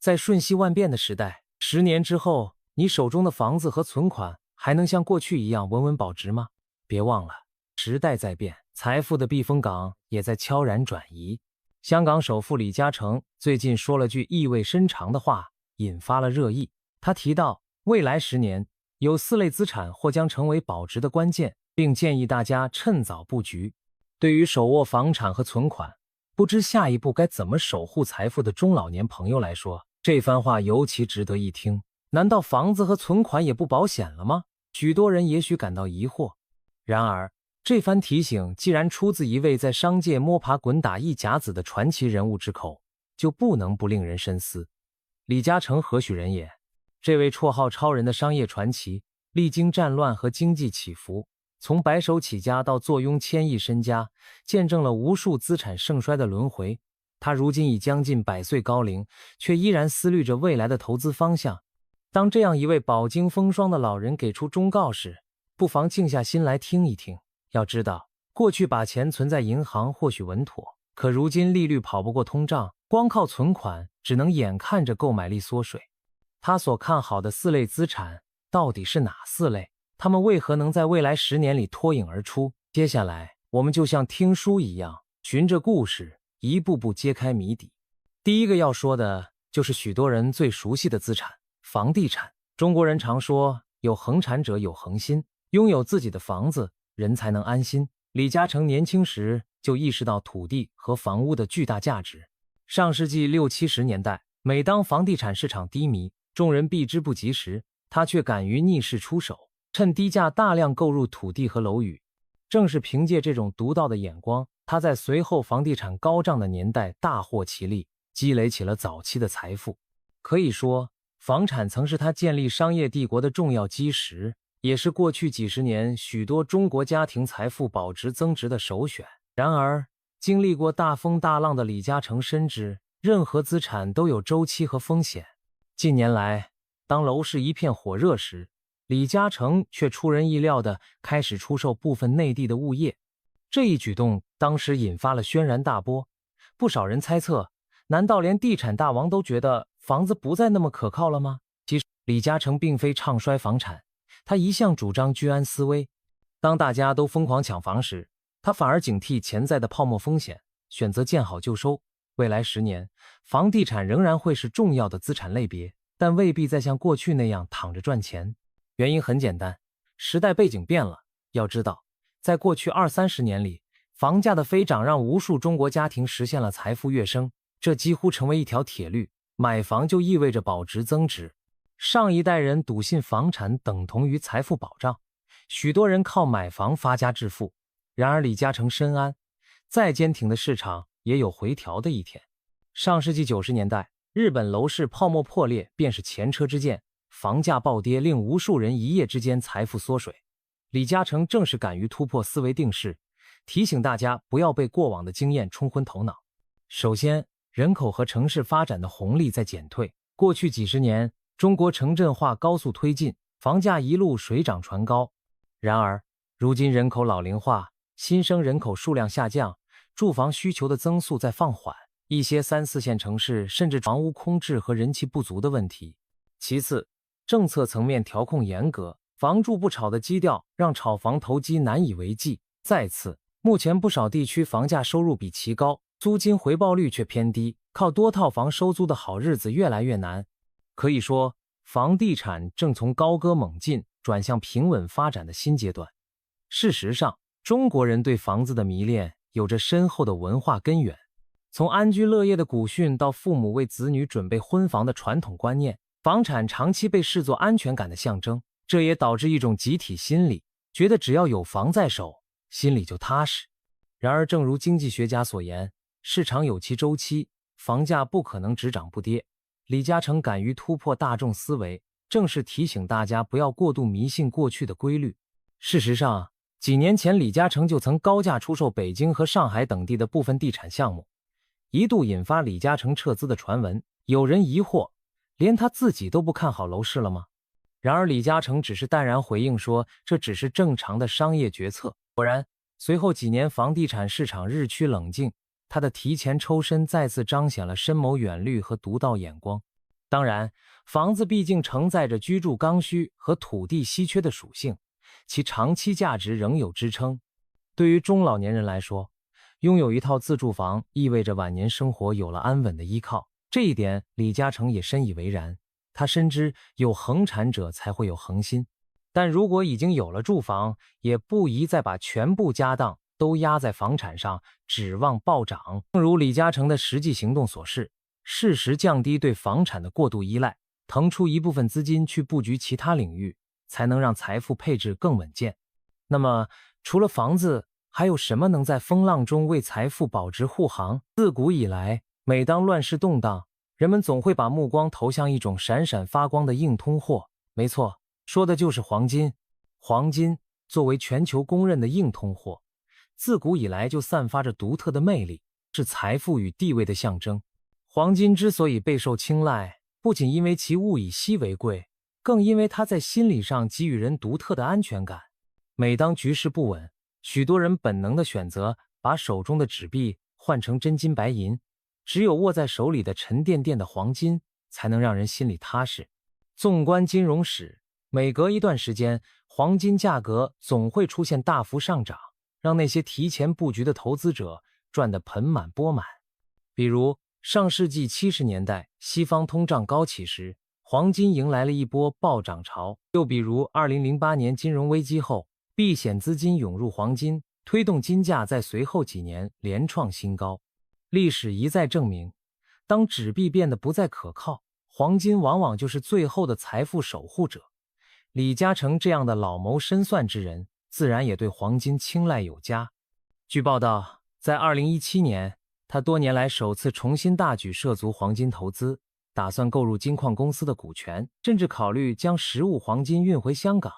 在瞬息万变的时代，10年之后，你手中的房子和存款还能像过去一样稳稳保值吗？别忘了，时代在变，财富的避风港也在悄然转移。香港首富李嘉诚最近说了句意味深长的话，引发了热议。他提到，未来10年有4类资产或将成为保值的关键，并建议大家趁早布局。对于手握房产和存款，不知下一步该怎么守护财富的中老年朋友来说，这番话尤其值得一听。难道房子和存款也不保险了吗？许多人也许感到疑惑。然而，这番提醒既然出自一位在商界摸爬滚打一甲子的传奇人物之口，就不能不令人深思。李嘉诚何许人也？这位绰号超人的商业传奇，历经战乱和经济起伏，从白手起家到坐拥1000亿身家，见证了无数资产盛衰的轮回。他如今已将近100岁高龄，却依然思虑着未来的投资方向。当这样一位饱经风霜的老人给出忠告时，不妨静下心来听一听。要知道，过去把钱存在银行或许稳妥，可如今利率跑不过通胀，光靠存款只能眼看着购买力缩水。他所看好的4类资产到底是哪4类？他们为何能在未来10年里脱颖而出？接下来，我们就像听书一样，循着故事一步步揭开谜底。第一个要说的就是许多人最熟悉的资产——房地产。中国人常说，有恒产者有恒心，拥有自己的房子，人才能安心。李嘉诚年轻时就意识到土地和房屋的巨大价值。上世纪60、70年代，每当房地产市场低迷，众人避之不及时，他却敢于逆势出手，趁低价大量购入土地和楼宇。正是凭借这种独到的眼光，他在随后房地产高涨的年代大获其利，积累起了早期的财富。可以说，房产曾是他建立商业帝国的重要基石，也是过去几十年许多中国家庭财富保值增值的首选。然而，经历过大风大浪的李嘉诚深知，任何资产都有周期和风险。近年来，当楼市一片火热时，李嘉诚却出人意料地开始出售部分内地的物业。这一举动当时引发了轩然大波，不少人猜测，难道连地产大王都觉得房子不再那么可靠了吗？其实，李嘉诚并非唱衰房产，他一向主张居安思危。当大家都疯狂抢房时，他反而警惕潜在的泡沫风险，选择见好就收。未来10年，房地产仍然会是重要的资产类别，但未必再像过去那样躺着赚钱。原因很简单，时代背景变了。要知道，在过去20、30年里，房价的飞涨让无数中国家庭实现了财富跃升，这几乎成为一条铁律，买房就意味着保值增值。上一代人笃信房产等同于财富保障，许多人靠买房发家致富。然而李嘉诚深谙，再坚挺的市场也有回调的一天。上世纪90年代，日本楼市泡沫破裂便是前车之鉴，房价暴跌令无数人一夜之间财富缩水。李嘉诚正是敢于突破思维定式，提醒大家不要被过往的经验冲昏头脑。首先，人口和城市发展的红利在减退。过去几十年，中国城镇化高速推进，房价一路水涨船高。然而，如今人口老龄化，新生人口数量下降，住房需求的增速在放缓，一些3、4线城市甚至房屋空置和人气不足的问题。其次，政策层面调控严格，房住不炒的基调让炒房投机难以为继。再次，目前不少地区房价收入比其高，租金回报率却偏低，靠多套房收租的好日子越来越难。可以说，房地产正从高歌猛进转向平稳发展的新阶段。事实上，中国人对房子的迷恋有着深厚的文化根源，从安居乐业的古训到父母为子女准备婚房的传统观念，房产长期被视作安全感的象征。这也导致一种集体心理，觉得只要有房在手，心里就踏实。然而，正如经济学家所言，市场有其周期，房价不可能只涨不跌。李嘉诚敢于突破大众思维，正是提醒大家不要过度迷信过去的规律。事实上，几年前李嘉诚就曾高价出售北京和上海等地的部分地产项目，一度引发李嘉诚撤资的传闻。有人疑惑，连他自己都不看好楼市了吗？然而李嘉诚只是淡然回应说，这只是正常的商业决策。果然，随后几年房地产市场日趋冷静，他的提前抽身再次彰显了深谋远虑和独到眼光。当然，房子毕竟承载着居住刚需和土地稀缺的属性，其长期价值仍有支撑。对于中老年人来说，拥有一套自住房意味着晚年生活有了安稳的依靠，这一点李嘉诚也深以为然。他深知有恒产者才会有恒心，但如果已经有了住房，也不宜再把全部家当都压在房产上，指望暴涨。正如李嘉诚的实际行动所示，适时降低对房产的过度依赖，腾出一部分资金去布局其他领域，才能让财富配置更稳健。那么，除了房子，还有什么能在风浪中为财富保值护航？自古以来，每当乱世动荡，人们总会把目光投向一种闪闪发光的硬通货。没错，说的就是黄金。黄金作为全球公认的硬通货，自古以来就散发着独特的魅力，是财富与地位的象征。黄金之所以备受青睐，不仅因为其物以稀为贵，更因为它在心理上给予人独特的安全感。每当局势不稳，许多人本能地选择把手中的纸币换成真金白银，只有握在手里的沉甸甸的黄金，才能让人心里踏实。纵观金融史，每隔一段时间，黄金价格总会出现大幅上涨，让那些提前布局的投资者赚得盆满钵满。比如上世纪70年代，西方通胀高企时，黄金迎来了一波暴涨潮。又比如2008年金融危机后，避险资金涌入黄金，推动金价在随后几年连创新高。历史一再证明，当纸币变得不再可靠，黄金往往就是最后的财富守护者。李嘉诚这样的老谋深算之人，自然也对黄金青睐有加。据报道，在2017年，他多年来首次重新大举涉足黄金投资，打算购入金矿公司的股权，甚至考虑将实物黄金运回香港。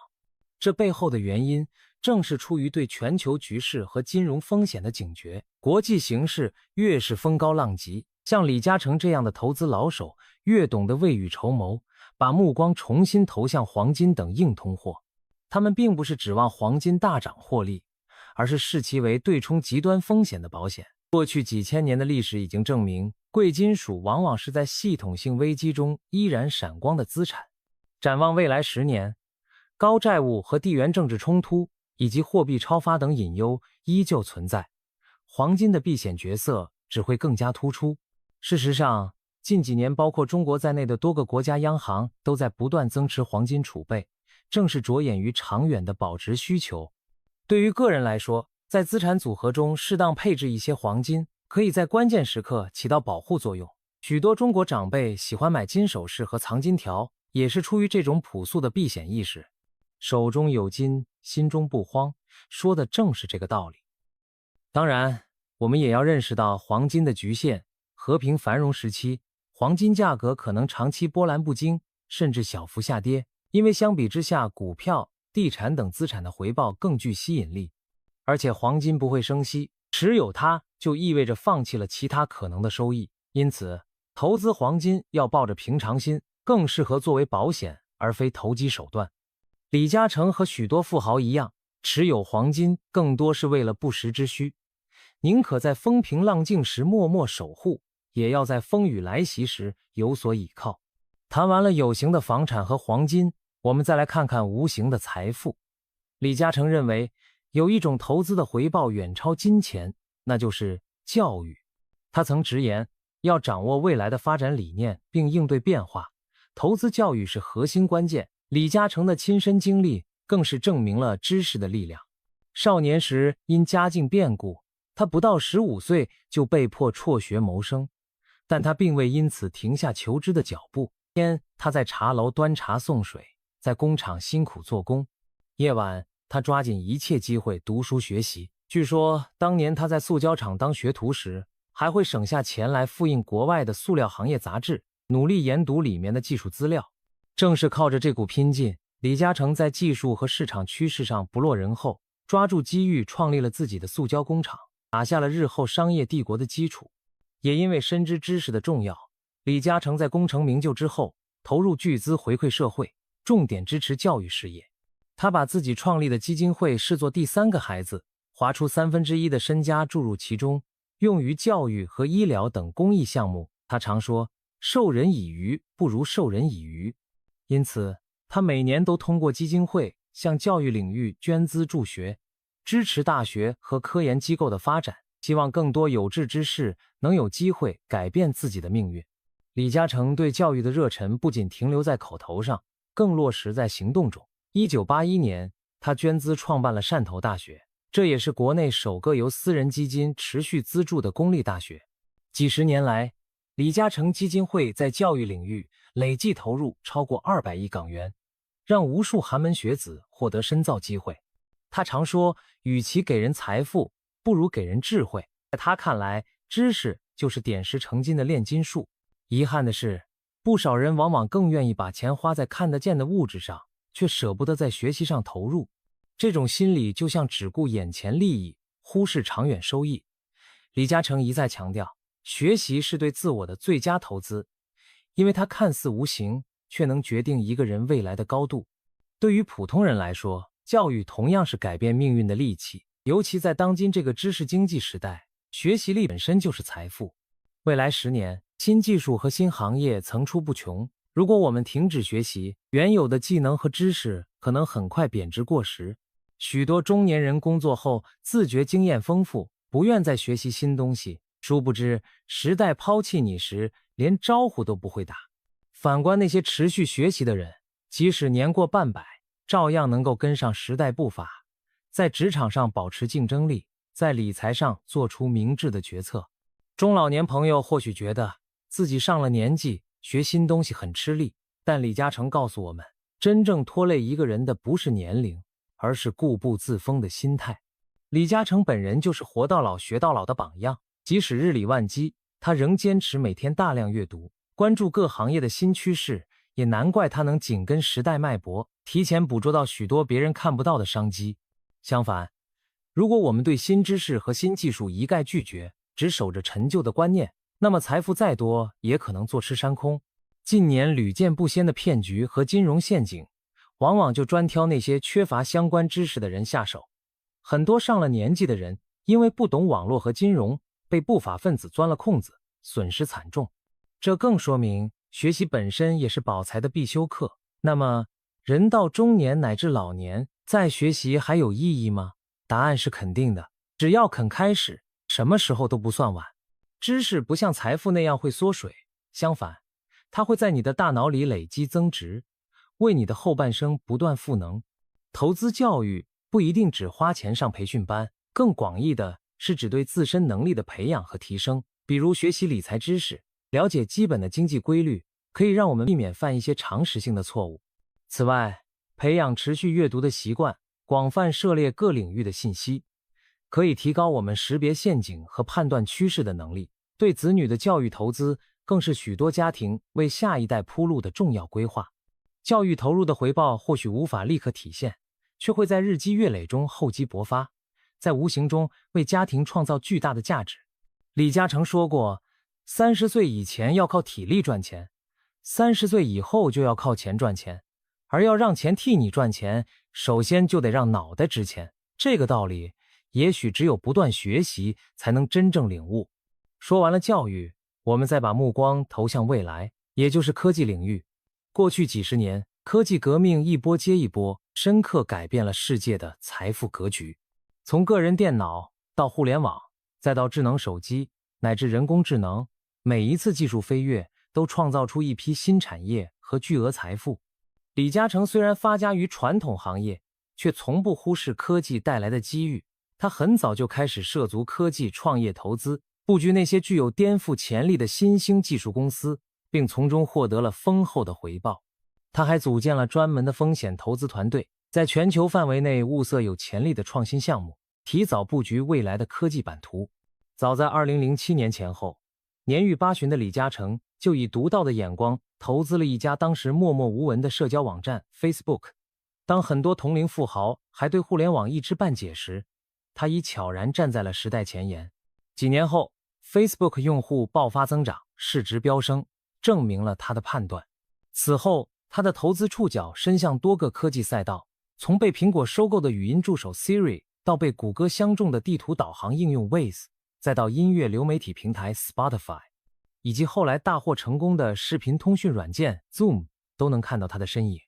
这背后的原因，正是出于对全球局势和金融风险的警觉。国际形势越是风高浪急，像李嘉诚这样的投资老手越懂得未雨绸缪，把目光重新投向黄金等硬通货。他们并不是指望黄金大涨获利，而是视其为对冲极端风险的保险。过去几千年的历史已经证明，贵金属往往是在系统性危机中依然闪光的资产。展望未来10年，高债务和地缘政治冲突以及货币超发等隐忧依旧存在，黄金的避险角色只会更加突出。事实上，近几年包括中国在内的多个国家央行都在不断增持黄金储备，正是着眼于长远的保值需求。对于个人来说，在资产组合中适当配置一些黄金，可以在关键时刻起到保护作用。许多中国长辈喜欢买金首饰和藏金条，也是出于这种朴素的避险意识。手中有金，心中不慌，说的正是这个道理。当然，我们也要认识到黄金的局限。和平繁荣时期，黄金价格可能长期波澜不惊，甚至小幅下跌，因为相比之下，股票、地产等资产的回报更具吸引力。而且黄金不会生息，持有它就意味着放弃了其他可能的收益。因此，投资黄金要抱着平常心，更适合作为保险，而非投机手段。李嘉诚和许多富豪一样，持有黄金更多是为了不时之需，宁可在风平浪静时默默守护，也要在风雨来袭时有所倚靠。谈完了有形的房产和黄金，我们再来看看无形的财富。李嘉诚认为，有一种投资的回报远超金钱，那就是教育。他曾直言，要掌握未来的发展理念并应对变化，投资教育是核心关键。李嘉诚的亲身经历更是证明了知识的力量。少年时因家境变故，他不到15岁就被迫辍学谋生，但他并未因此停下求知的脚步。天，他在茶楼端茶送水，在工厂辛苦做工；夜晚，他抓紧一切机会读书学习。据说，当年他在塑胶厂当学徒时，还会省下钱来复印国外的塑料行业杂志，努力研读里面的技术资料。正是靠着这股拼劲，李嘉诚在技术和市场趋势上不落人后，抓住机遇创立了自己的塑胶工厂，打下了日后商业帝国的基础。也因为深知知识的重要，李嘉诚在功成名就之后，投入巨资回馈社会，重点支持教育事业。他把自己创立的基金会视作第3个孩子，划出1/3的身家注入其中，用于教育和医疗等公益项目。他常说，授人以鱼不如授人以渔，因此他每年都通过基金会向教育领域捐资助学，支持大学和科研机构的发展，希望更多有志之士能有机会改变自己的命运。李嘉诚对教育的热忱不仅停留在口头上，更落实在行动中。1981年，他捐资创办了汕头大学，这也是国内首个由私人基金持续资助的公立大学。几十年来，李嘉诚基金会在教育领域累计投入超过200亿港元，让无数寒门学子获得深造机会。他常说，与其给人财富，不如给人智慧。在他看来，知识就是点石成金的炼金术。遗憾的是，不少人往往更愿意把钱花在看得见的物质上，却舍不得在学习上投入。这种心理就像只顾眼前利益，忽视长远收益。李嘉诚一再强调，学习是对自我的最佳投资，因为它看似无形，却能决定一个人未来的高度。对于普通人来说，教育同样是改变命运的利器，尤其在当今这个知识经济时代，学习力本身就是财富。未来10年，新技术和新行业层出不穷。如果我们停止学习，原有的技能和知识可能很快贬值过时。许多中年人工作后自觉经验丰富，不愿再学习新东西，殊不知时代抛弃你时，连招呼都不会打。反观那些持续学习的人，即使年过半百，照样能够跟上时代步伐，在职场上保持竞争力，在理财上做出明智的决策。中老年朋友或许觉得自己上了年纪，学新东西很吃力，但李嘉诚告诉我们，真正拖累一个人的不是年龄，而是固步自封的心态。李嘉诚本人就是活到老学到老的榜样，即使日理万机，他仍坚持每天大量阅读，关注各行业的新趋势，也难怪他能紧跟时代脉搏，提前捕捉到许多别人看不到的商机。相反，如果我们对新知识和新技术一概拒绝，只守着陈旧的观念，那么财富再多也可能坐吃山空。近年屡见不鲜的骗局和金融陷阱，往往就专挑那些缺乏相关知识的人下手。很多上了年纪的人，因为不懂网络和金融，被不法分子钻了空子，损失惨重。这更说明学习本身也是保财的必修课。那么，人到中年乃至老年，再学习还有意义吗？答案是肯定的，只要肯开始，什么时候都不算晚。知识不像财富那样会缩水，相反，它会在你的大脑里累积增值，为你的后半生不断赋能。投资教育不一定只花钱上培训班，更广义的是指对自身能力的培养和提升。比如学习理财知识，了解基本的经济规律，可以让我们避免犯一些常识性的错误。此外，培养持续阅读的习惯，广泛涉猎各领域的信息，可以提高我们识别陷阱和判断趋势的能力。对子女的教育投资，更是许多家庭为下一代铺路的重要规划。教育投入的回报或许无法立刻体现，却会在日积月累中厚积薄发，在无形中为家庭创造巨大的价值。李嘉诚说过，30岁以前要靠体力赚钱，30岁以后就要靠钱赚钱，而要让钱替你赚钱，首先就得让脑袋值钱。这个道理，也许只有不断学习才能真正领悟。说完了教育，我们再把目光投向未来，也就是科技领域。过去几十年，科技革命一波接一波，深刻改变了世界的财富格局。从个人电脑到互联网，再到智能手机，乃至人工智能，每一次技术飞跃都创造出一批新产业和巨额财富。李嘉诚虽然发家于传统行业，却从不忽视科技带来的机遇。他很早就开始涉足科技创业投资，布局那些具有颠覆潜力的新兴技术公司，并从中获得了丰厚的回报。他还组建了专门的风险投资团队，在全球范围内物色有潜力的创新项目，提早布局未来的科技版图。早在2007年前后，年逾80的李嘉诚就以独到的眼光投资了一家当时默默无闻的社交网站 Facebook。 当很多同龄富豪还对互联网一知半解时，他已悄然站在了时代前沿。几年后， Facebook 用户爆发增长，市值飙升，证明了他的判断。此后，他的投资触角伸向多个科技赛道，从被苹果收购的语音助手 Siri， 到被谷歌相中的地图导航应用 Waze， 再到音乐流媒体平台 Spotify。以及后来大获成功的视频通讯软件 Zoom 都能看到他的身影。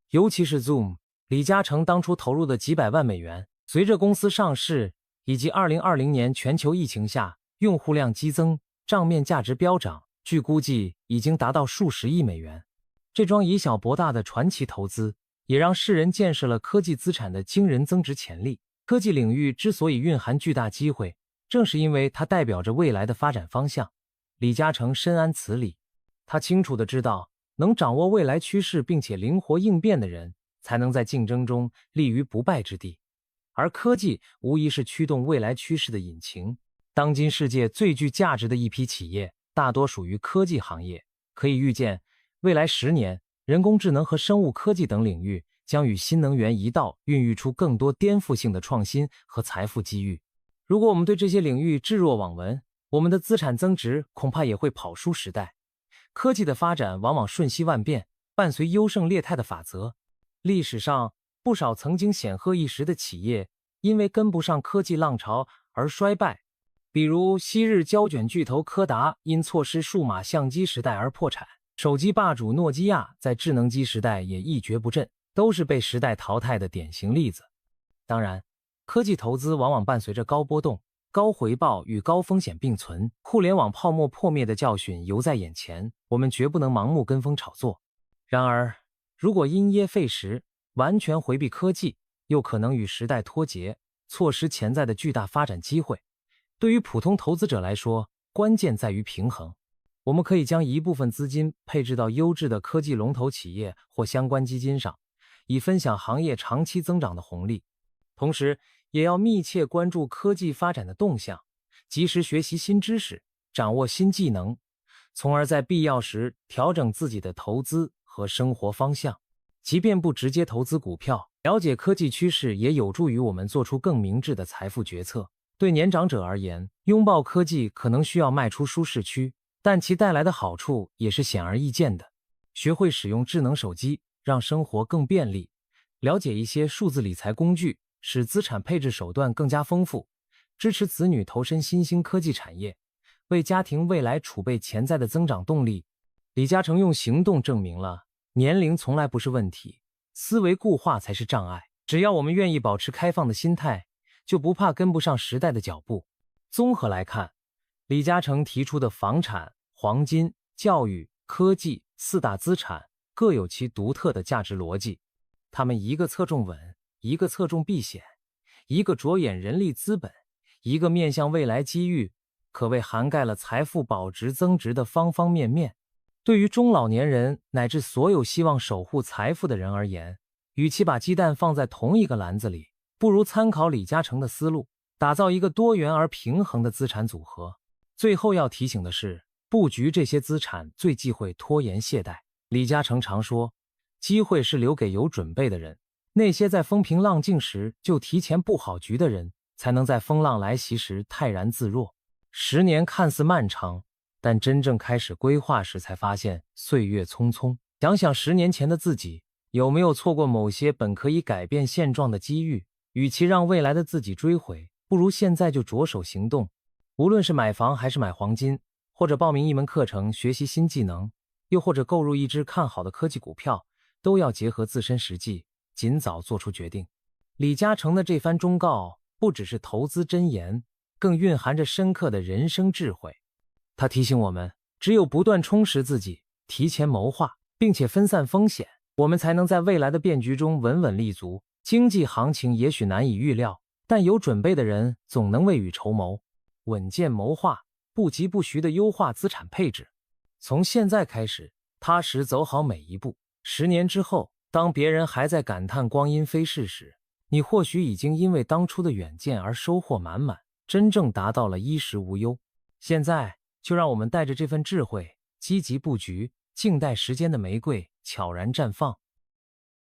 尤其是 Zoom， 李嘉诚当初投入的几百万美元，随着公司上市以及2020年全球疫情下用户量激增，账面价值飙涨，据估计已经达到数十亿美元。这桩以小博大的传奇投资，也让世人见识了科技资产的惊人增值潜力。科技领域之所以蕴含巨大机会，正是因为它代表着未来的发展方向。李嘉诚深谙此理，他清楚地知道，能掌握未来趋势并且灵活应变的人，才能在竞争中立于不败之地。而科技无疑是驱动未来趋势的引擎。当今世界最具价值的一批企业，大多属于科技行业。可以预见，未来10年，人工智能和生物科技等领域将与新能源一道孕育出更多颠覆性的创新和财富机遇。如果我们对这些领域置若罔闻，我们的资产增值恐怕也会跑输时代。科技的发展往往瞬息万变，伴随优胜劣汰的法则。历史上不少曾经显赫一时的企业，因为跟不上科技浪潮而衰败。比如昔日胶卷巨头柯达因错失数码相机时代而破产，手机霸主诺基亚在智能机时代也一蹶不振，都是被时代淘汰的典型例子。当然，科技投资往往伴随着高波动、高回报与高风险并存，互联网泡沫破灭的教训犹在眼前，我们绝不能盲目跟风炒作。然而，如果因噎废食，完全回避科技，又可能与时代脱节，错失潜在的巨大发展机会。对于普通投资者来说，关键在于平衡。我们可以将一部分资金配置到优质的科技龙头企业或相关基金上，以分享行业长期增长的红利。同时，也要密切关注科技发展的动向，及时学习新知识，掌握新技能，从而在必要时调整自己的投资和生活方向。即便不直接投资股票，了解科技趋势也有助于我们做出更明智的财富决策。对年长者而言，拥抱科技可能需要迈出舒适区，但其带来的好处也是显而易见的。学会使用智能手机，让生活更便利；了解一些数字理财工具，使资产配置手段更加丰富；支持子女投身新兴科技产业，为家庭未来储备潜在的增长动力。李嘉诚用行动证明了，年龄从来不是问题，思维固化才是障碍。只要我们愿意保持开放的心态，就不怕跟不上时代的脚步。综合来看，李嘉诚提出的房产、黄金、教育、科技4大资产各有其独特的价值逻辑，他们一个侧重稳，一个侧重避险，一个着眼人力资本，一个面向未来机遇，可谓涵盖了财富保值增值的方方面面。对于中老年人乃至所有希望守护财富的人而言，与其把鸡蛋放在同一个篮子里，不如参考李嘉诚的思路，打造一个多元而平衡的资产组合。最后要提醒的是，布局这些资产最忌讳拖延懈怠。李嘉诚常说，机会是留给有准备的人，那些在风平浪静时就提前布好局的人，才能在风浪来袭时泰然自若。10年看似漫长，但真正开始规划时才发现岁月匆匆。想想10年前的自己，有没有错过某些本可以改变现状的机遇？与其让未来的自己追回，不如现在就着手行动。无论是买房还是买黄金，或者报名一门课程学习新技能，又或者购入一只看好的科技股票，都要结合自身实际，尽早做出决定。李嘉诚的这番忠告不只是投资箴言，更蕴含着深刻的人生智慧。他提醒我们，只有不断充实自己，提前谋划，并且分散风险，我们才能在未来的变局中稳稳立足。经济行情也许难以预料，但有准备的人总能未雨绸缪，稳健谋划，不疾不徐地优化资产配置。从现在开始，踏实走好每一步。10年之后，当别人还在感叹光阴飞逝时，你或许已经因为当初的远见而收获满满，真正达到了衣食无忧。现在就让我们带着这份智慧，积极布局，静待时间的玫瑰悄然绽放。